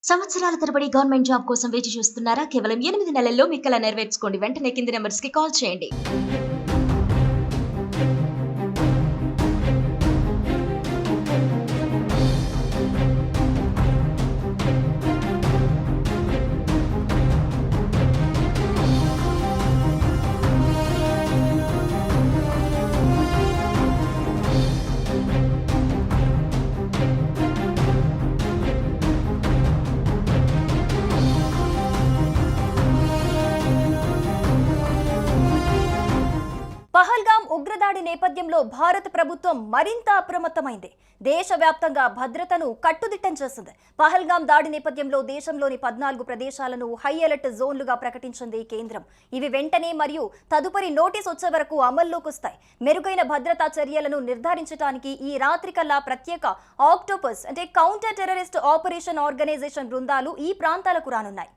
సంవత్సరాల తరబడి government job కోసం వేచి చూస్తున్నారా? కేవలం 8 నెలల్లో మీ కల నెరవేర్చుకోండి. వెంటనే కింది నంబర్స్‌కి కాల్ చేయండి. పహల్గామ్ ఉగ్రదాడి నేపథ్యంలో భారత ప్రభుత్వం మరింత అప్రమత్తమైంది. దేశవ్యాప్తంగా భద్రతను కట్టుదిట్టం చేసింది. పహల్గామ్ దాడి నేపథ్యంలో దేశంలోని 14 ప్రదేశాలను హై అలర్ట్ జోన్లుగా ప్రకటించింది కేంద్రం. ఇవి వెంటనే మరియు తదుపరి నోటీస్ వచ్చే వరకు అమల్లోకి వస్తాయి. మెరుగైన భద్రతా చర్యలను నిర్ధారించడానికి ఈ రాత్రికల్లా ప్రత్యేక ఆక్టోపస్ అంటే కౌంటర్ టెర్రరిస్ట్ ఆపరేషన్ ఆర్గనైజేషన్ బృందాలు ఈ ప్రాంతాలకు రానున్నాయి.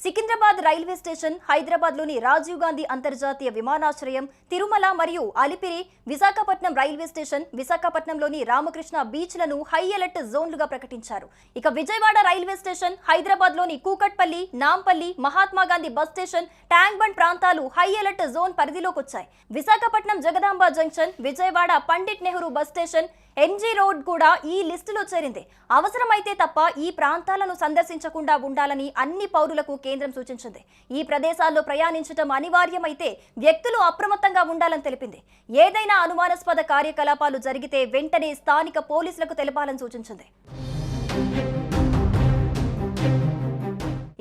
సికింద్రాబాద్ రైల్వే స్టేషన్, హైదరాబాద్లోని రాజీవ్ గాంధీ అంతర్జాతీయ విమానాశ్రయం, తిరుమల మరియు అలిపిరి, విశాఖపట్నం రైల్వే స్టేషన్, విశాఖపట్నంలోని రామకృష్ణ బీచ్లను హై అలర్ట్ జోన్లుగా ప్రకటించారు. ఇక విజయవాడ రైల్వే స్టేషన్, హైదరాబాద్లోని Kukatpally, Nampally, Mahatma Gandhi bus station, tank bund ప్రాంతాలు హై అలర్ట్ జోన్ పరిధిలోకి వచ్చాయి. Visakhapatnam Jagadamba junction, Vijayawada Pandit Nehru bus station, MG road కూడా ఈ లిస్టులో చేరింది. అవసరమైతే తప్ప ఈ ప్రాంతాలను సందర్శించకుండా ఉండాలని అన్ని పౌరులకు కేంద్రం సూచించింది. ఈ ప్రదేశాల్లో ప్రయాణించడం అనివార్యమైతే వ్యక్తులు అప్రమత్తంగా ఉండాలని తెలిపింది. ఏదైనా అనుమానాస్పద కార్యకలాపాలు జరిగితే వెంటనే స్థానిక పోలీసులకు తెలపాలని సూచించింది.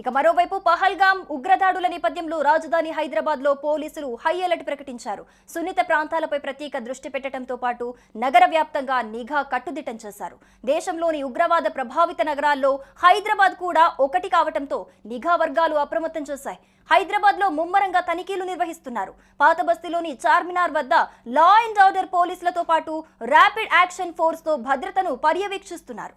ఇక మరోవైపు పహల్గామ్ ఉగ్రదాడుల నేపథ్యంలో రాజధాని హైదరాబాద్ లో పోలీసులు హై అలర్ట్ ప్రకటించారు. సున్నిత ప్రాంతాలపై ప్రత్యేక దృష్టి పెట్టడంతో పాటు నగర వ్యాప్తంగా నిఘా కట్టుదిట్టం చేశారు. దేశంలోని ఉగ్రవాద ప్రభావిత నగరాల్లో హైదరాబాద్ కూడా ఒకటి కావడంతో నిఘా వర్గాలు అప్రమత్తం చేశాయి. హైదరాబాద్ లో ముమ్మరంగా తనిఖీలు నిర్వహిస్తున్నారు. పాత బస్తీలోని చార్మినార్ వద్ద లా అండ్ ఆర్డర్ పోలీసులతో పాటు ర్యాపిడ్ యాక్షన్ ఫోర్స్ తో భద్రతను పర్యవేక్షిస్తున్నారు.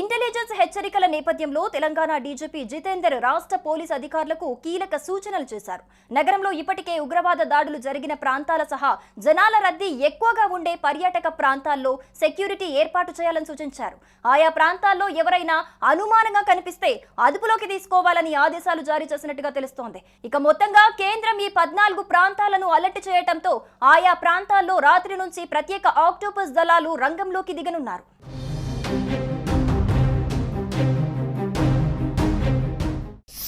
ఇంటెలిజెన్స్ హెచ్చరికల నేపథ్యంలో తెలంగాణ డీజీపీ జితేందర్ రాష్ట్ర పోలీస్ అధికారులకు కీలక సూచనలు చేశారు. నగరంలో ఇప్పటికే ఉగ్రవాద దాడులు జరిగిన ప్రాంతాల సహా జనాల రద్దీ ఎక్కువగా ఉండే పర్యాటక ప్రాంతాల్లో సెక్యూరిటీ ఏర్పాటు చేయాలని సూచించారు. ఆయా ప్రాంతాల్లో ఎవరైనా అనుమానంగా కనిపిస్తే అదుపులోకి తీసుకోవాలని ఆదేశాలు జారీ చేసినట్టుగా తెలుస్తోంది. ఇక మొత్తంగా కేంద్రం ఈ 14 ప్రాంతాలను అలర్ట్ చేయడంతో ఆయా ప్రాంతాల్లో రాత్రి నుంచి ప్రత్యేక ఆక్టోపస్ దళాలు రంగంలోకి దిగనున్నారు.